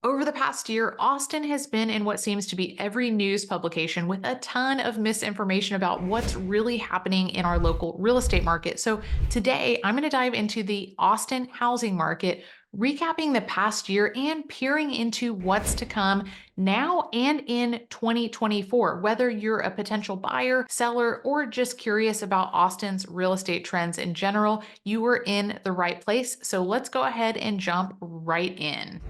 Over the past year, Austin has been in what seems to be every news publication with a ton of misinformation about what's really happening in our local real estate market. So, today I'm going to dive into the Austin housing market, recapping the past year and peering into what's to come now and in 2024. Whether you're a potential buyer, seller, or just curious about Austin's real estate trends in general, you are in the right place. So, let's go ahead and jump right in.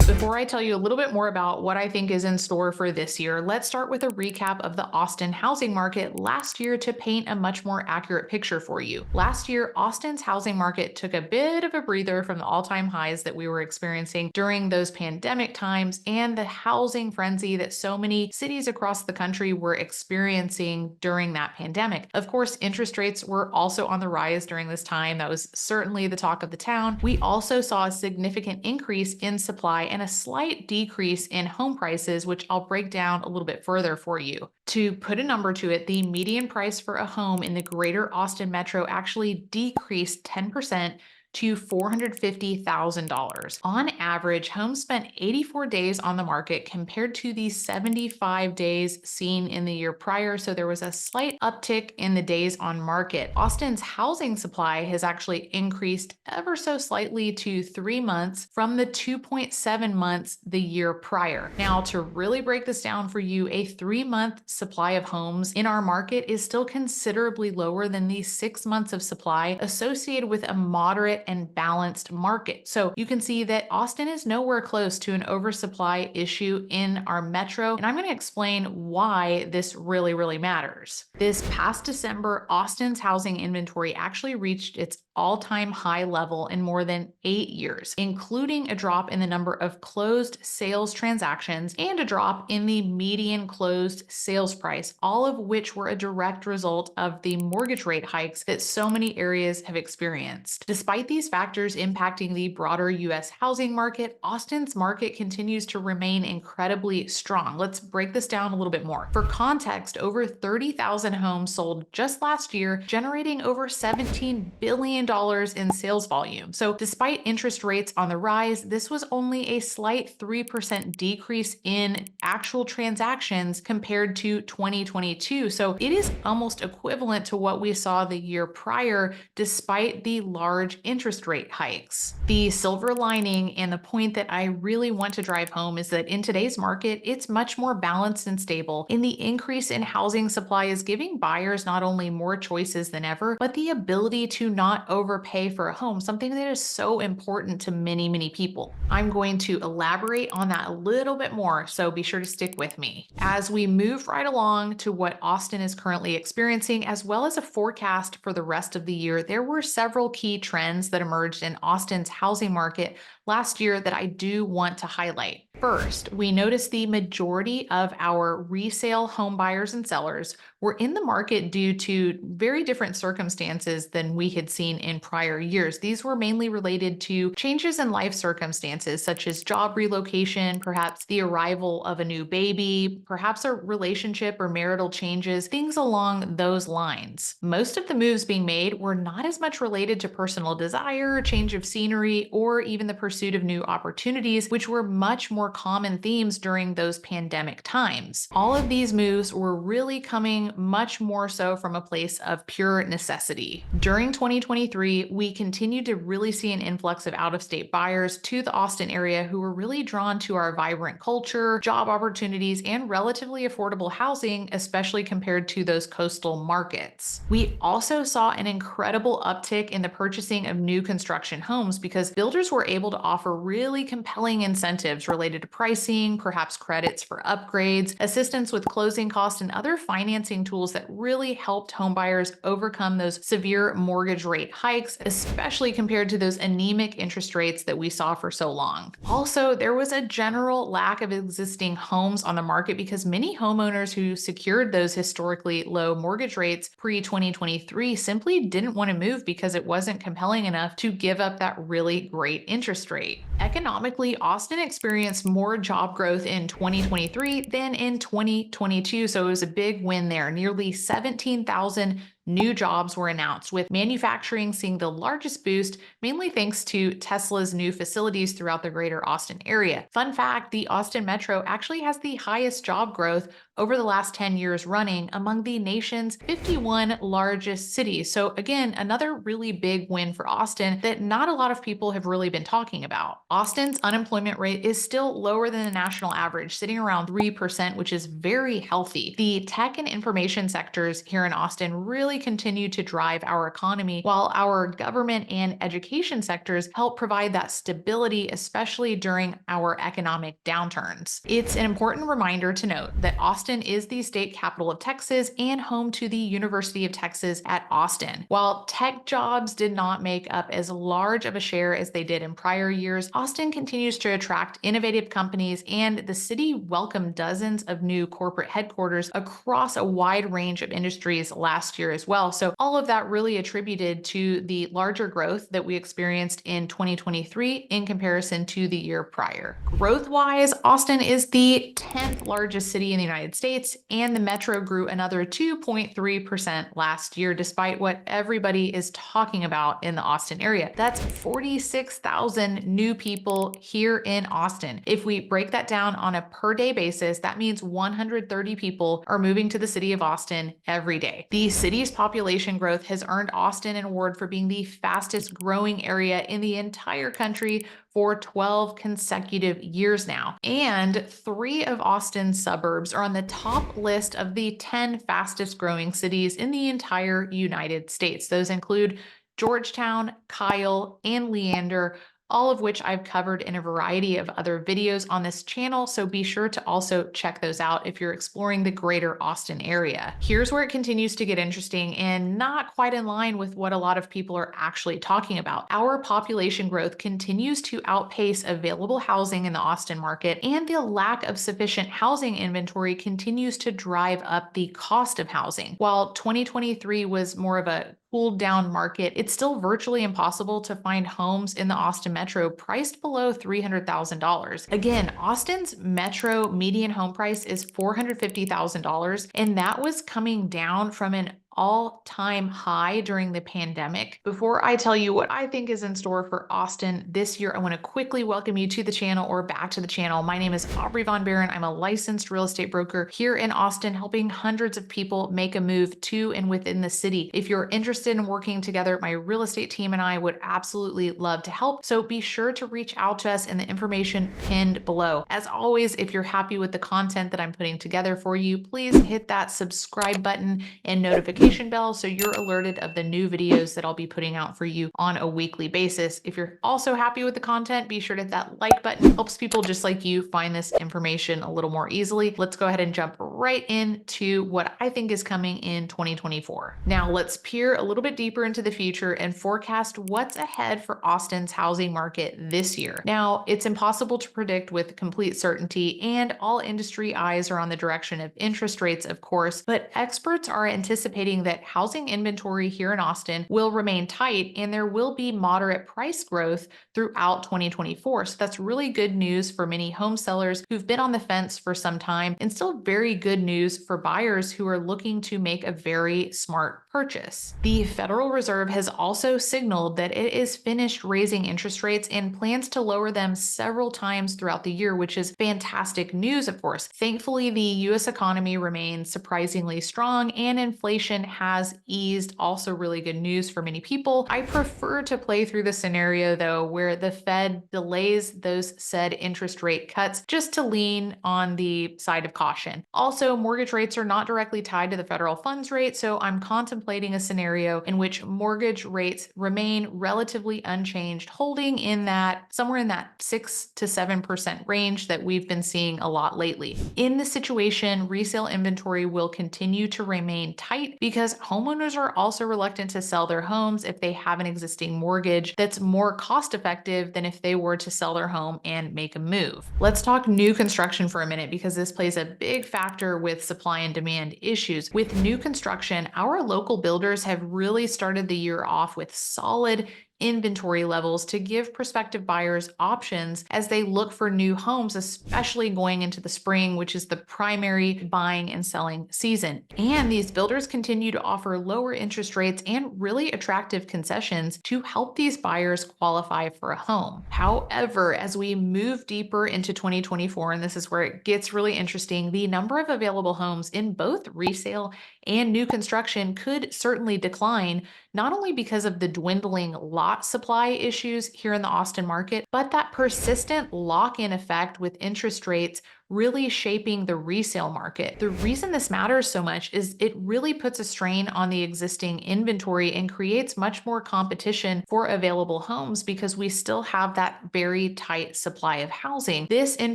Before I tell you a little bit more about what I think is in store for this year, let's start with a recap of the Austin housing market last year to paint a much more accurate picture for you. Last year, Austin's housing market took a bit of a breather from the all-time highs that we were experiencing during those pandemic times and the housing frenzy that so many cities across the country were experiencing during that pandemic. Of course, interest rates were also on the rise during this time. That was certainly the talk of the town. We also saw a significant increase in supply and a slight decrease in home prices, which I'll break down a little bit further for you. To put a number to it, the median price for a home in the greater Austin metro actually decreased 10% to $450,000. On average, homes spent 84 days on the market compared to the 75 days seen in the year prior. So there was a slight uptick in the days on market. Austin's housing supply has actually increased ever so slightly to 3 months from the 2.7 months the year prior. Now, to really break this down for you, a 3 month supply of homes in our market is still considerably lower than the 6 months of supply associated with a moderate and balanced market. So you can see that Austin is nowhere close to an oversupply issue in our metro. And I'm going to explain why this really matters. This past December, Austin's housing inventory actually reached its all-time high level in more than 8 years, including a drop in the number of closed sales transactions and a drop in the median closed sales price, all of which were a direct result of the mortgage rate hikes that so many areas have experienced. Despite these factors impacting the broader US housing market, Austin's market continues to remain incredibly strong. Let's break this down a little bit more. For context, over 30,000 homes sold just last year, generating over $17 billion in sales volume. So despite interest rates on the rise, this was only a slight 3% decrease in actual transactions compared to 2022. So it is almost equivalent to what we saw the year prior, despite the large interest rate hikes. The silver lining and the point that I really want to drive home is that in today's market, it's much more balanced and stable. And the increase in housing supply is giving buyers not only more choices than ever, but the ability to not overpay for a home, something that is so important to many people. I'm going to elaborate on that a little bit more, so be sure to stick with me. As we move right along to what Austin is currently experiencing, as well as a forecast for the rest of the year, there were several key trends that emerged in Austin's housing market last year that I do want to highlight. First, we noticed the majority of our resale home buyers and sellers were in the market due to very different circumstances than we had seen in prior years. These were mainly related to changes in life circumstances, such as job relocation, perhaps the arrival of a new baby, perhaps a relationship or marital changes, things along those lines. Most of the moves being made were not as much related to personal desire, change of scenery, or even the pursuit of new opportunities, which were much more common themes during those pandemic times. All of these moves were really coming much more so from a place of pure necessity. During 2023, we continued to really see an influx of out-of-state buyers to the Austin area who were really drawn to our vibrant culture, job opportunities, and relatively affordable housing, especially compared to those coastal markets. We also saw an incredible uptick in the purchasing of new construction homes because builders were able to offer really compelling incentives related to pricing, perhaps credits for upgrades, assistance with closing costs, and other financing tools that really helped homebuyers overcome those severe mortgage rate hikes, especially compared to those anemic interest rates that we saw for so long. Also, there was a general lack of existing homes on the market because many homeowners who secured those historically low mortgage rates pre-2023 simply didn't want to move because it wasn't compelling enough to give up that really great interest rate. Economically, Austin experienced more job growth in 2023 than in 2022. So it was a big win there. Nearly 17,000 new jobs were announced, with manufacturing seeing the largest boost, mainly thanks to Tesla's new facilities throughout the greater Austin area. Fun fact, the Austin Metro actually has the highest job growth over the last 10 years running among the nation's 51 largest cities. So again, another really big win for Austin that not a lot of people have really been talking about. Austin's unemployment rate is still lower than the national average, sitting around 3%, which is very healthy. The tech and information sectors here in Austin really continue to drive our economy, while our government and education sectors help provide that stability, especially during our economic downturns. It's an important reminder to note that Austin is the state capital of Texas and home to the University of Texas at Austin. While tech jobs did not make up as large of a share as they did in prior years, Austin continues to attract innovative companies, and the city welcomed dozens of new corporate headquarters across a wide range of industries last year as well. So all of that really attributed to the larger growth that we experienced in 2023 in comparison to the year prior. Growth-wise, Austin is the 10th largest city in the United States, and the metro grew another 2.3% last year, despite what everybody is talking about in the Austin area. That's 46,000 new people here in Austin. If we break that down on a per day basis, that means 130 people are moving to the city of Austin every day. The city's population growth has earned Austin an award for being the fastest growing area in the entire country for 12 consecutive years now. And 3 of Austin's suburbs are on the top list of the 10 fastest growing cities in the entire United States. Those include Georgetown, Kyle, and Leander, all of which I've covered in a variety of other videos on this channel, so be sure to also check those out if you're exploring the greater Austin area. Here's where it continues to get interesting and not quite in line with what a lot of people are actually talking about. Our population growth continues to outpace available housing in the Austin market, and the lack of sufficient housing inventory continues to drive up the cost of housing. While 2023 was more of a cooled down market, it's still virtually impossible to find homes in the Austin Metro priced below $300,000. Again, Austin's Metro median home price is $450,000, and that was coming down from an all-time high during the pandemic. Before I tell you what I think is in store for Austin this year, I want to quickly welcome you to the channel or back to the channel. My name is Aubrey von Behren. I'm a licensed real estate broker here in Austin, helping hundreds of people make a move to and within the city. If you're interested in working together, my real estate team and I would absolutely love to help. So be sure to reach out to us in the information pinned below. As always, if you're happy with the content that I'm putting together for you, please hit that subscribe button and notification bell so you're alerted of the new videos that I'll be putting out for you on a weekly basis. If you're also happy with the content, be sure to hit that like button. It helps people just like you find this information a little more easily. Let's go ahead and jump right into what I think is coming in 2024. Now let's peer a little bit deeper into the future and forecast what's ahead for Austin's housing market this year. Now, it's impossible to predict with complete certainty, and all industry eyes are on the direction of interest rates, of course, but experts are anticipating that housing inventory here in Austin will remain tight and there will be moderate price growth throughout 2024. So that's really good news for many home sellers who've been on the fence for some time, and still very good news for buyers who are looking to make a very smart purchase. The Federal Reserve has also signaled that it is finished raising interest rates and plans to lower them several times throughout the year, which is fantastic news, of course. Thankfully, the US economy remains surprisingly strong and inflation has eased, also really good news for many people. I prefer to play through the scenario though where the Fed delays those said interest rate cuts just to lean on the side of caution. Also, mortgage rates are not directly tied to the federal funds rate, so I'm contemplating a scenario in which mortgage rates remain relatively unchanged, holding in that somewhere in that 6 to 7% range that we've been seeing a lot lately. In this situation, resale inventory will continue to remain tight because homeowners are also reluctant to sell their homes if they have an existing mortgage that's more cost effective than if they were to sell their home and make a move. Let's talk new construction for a minute because this plays a big factor with supply and demand issues. With new construction, our local builders have really started the year off with solid inventory levels to give prospective buyers options as they look for new homes, especially going into the spring, which is the primary buying and selling season. And these builders continue to offer lower interest rates and really attractive concessions to help these buyers qualify for a home. However, as we move deeper into 2024, and this is where it gets really interesting, the number of available homes in both resale and new construction could certainly decline, not only because of the dwindling lot supply issues here in the Austin market, but that persistent lock in effect with interest rates really shaping the resale market. The reason this matters so much is it really puts a strain on the existing inventory and creates much more competition for available homes because we still have that very tight supply of housing. This in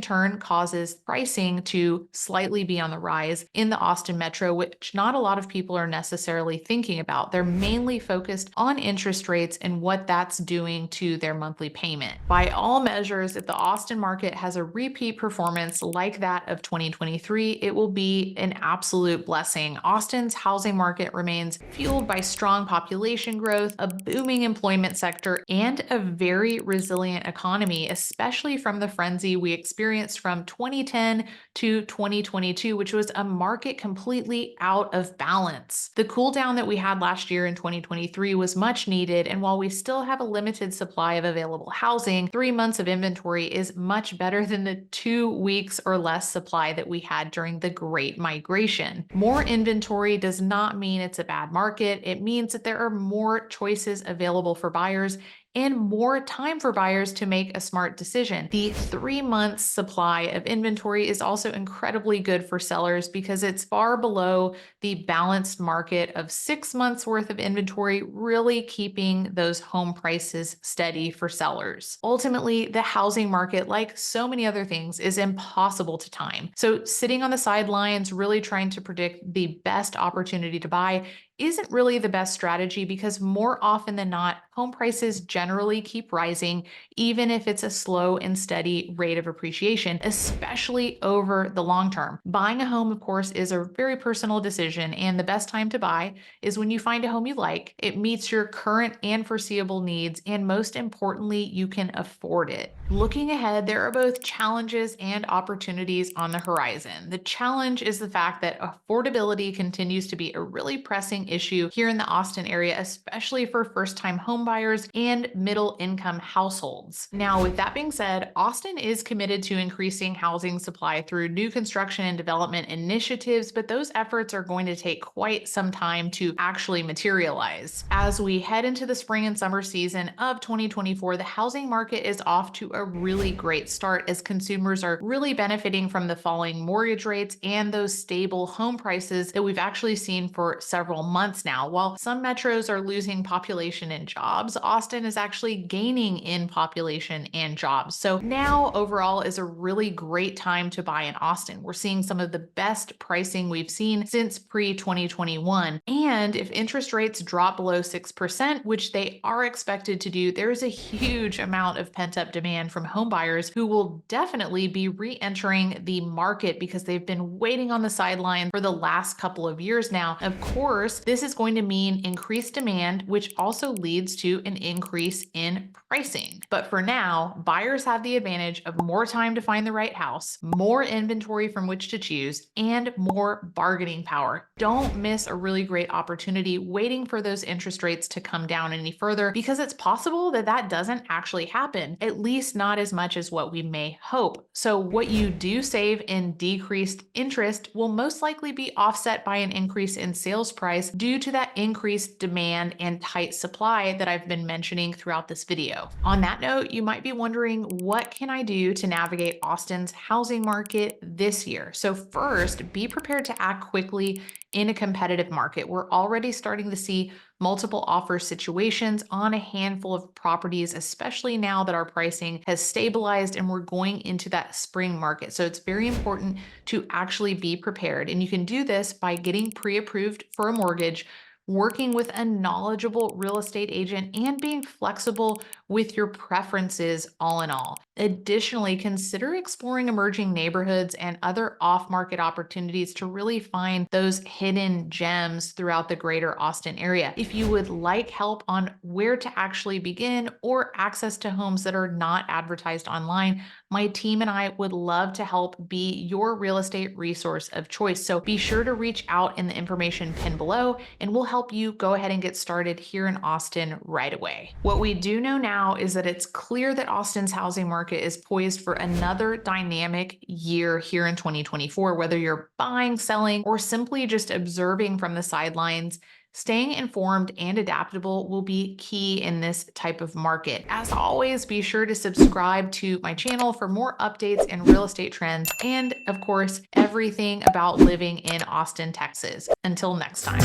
turn causes pricing to slightly be on the rise in the Austin metro, which not a lot of people are necessarily thinking about. They're mainly focused on interest rates and what that's doing to their monthly payment. By all measures, if the Austin market has a repeat performance like that of 2023, it will be an absolute blessing. Austin's housing market remains fueled by strong population growth, a booming employment sector, and a very resilient economy, especially from the frenzy we experienced from 2010 to 2022, which was a market completely out of balance. The cool down that we had last year in 2023 was much needed, and while we still have a limited supply of available housing, 3 months of inventory is much better than the 2 weeks or less supply that we had during the Great Migration. More inventory does not mean it's a bad market. It means that there are more choices available for buyers and more time for buyers to make a smart decision. The 3 months supply of inventory is also incredibly good for sellers because it's far below the balanced market of 6 months worth of inventory, really keeping those home prices steady for sellers. Ultimately, the housing market, like so many other things, is impossible to time. So sitting on the sidelines, really trying to predict the best opportunity to buy isn't really the best strategy because more often than not, home prices generally keep rising, even if it's a slow and steady rate of appreciation, especially over the long term. Buying a home, of course, is a very personal decision, and the best time to buy is when you find a home you like, it meets your current and foreseeable needs, and most importantly, you can afford it. Looking ahead, there are both challenges and opportunities on the horizon. The challenge is the fact that affordability continues to be a really pressing issue here in the Austin area, especially for first-time homebuyers and middle-income households. Now, with that being said, Austin is committed to increasing housing supply through new construction and development initiatives, but those efforts are going to take quite some time to actually materialize. As we head into the spring and summer season of 2024, the housing market is off to a really great start as consumers are really benefiting from the falling mortgage rates and those stable home prices that we've actually seen for several months now. While some metros are losing population and jobs, Austin is actually gaining in population and jobs. So now overall is a really great time to buy in Austin. We're seeing some of the best pricing we've seen since pre-2021. And if interest rates drop below 6%, which they are expected to do, there is a huge amount of pent-up demand from home buyers who will definitely be re-entering the market because they've been waiting on the sideline for the last couple of years now. Of course, this is going to mean increased demand, which also leads to an increase in pricing. But for now, buyers have the advantage of more time to find the right house, more inventory from which to choose, and more bargaining power. Don't miss a really great opportunity waiting for those interest rates to come down any further because it's possible that that doesn't actually happen, at least not as much as what we may hope. So what you do save in decreased interest will most likely be offset by an increase in sales price due to that increased demand and tight supply that I've been mentioning throughout this video. On that note, you might be wondering, what can I do to navigate Austin's housing market this year? So first, be prepared to act quickly in a competitive market. We're already starting to see multiple offer situations on a handful of properties, especially now that our pricing has stabilized and we're going into that spring market. So it's very important to actually be prepared. And you can do this by getting pre-approved for a mortgage, working with a knowledgeable real estate agent, and being flexible with your preferences, all in all. Additionally, consider exploring emerging neighborhoods and other off market opportunities to really find those hidden gems throughout the greater Austin area. If you would like help on where to actually begin or access to homes that are not advertised online, my team and I would love to help be your real estate resource of choice. So be sure to reach out in the information pinned below, and we'll help you go ahead and get started here in Austin right away. What we do know now is that it's clear that Austin's housing market is poised for another dynamic year here in 2024. Whether you're buying, selling, or simply just observing from the sidelines, staying informed and adaptable will be key in this type of market. As always, be sure to subscribe to my channel for more updates and real estate trends, and of course, everything about living in Austin, Texas. Until next time.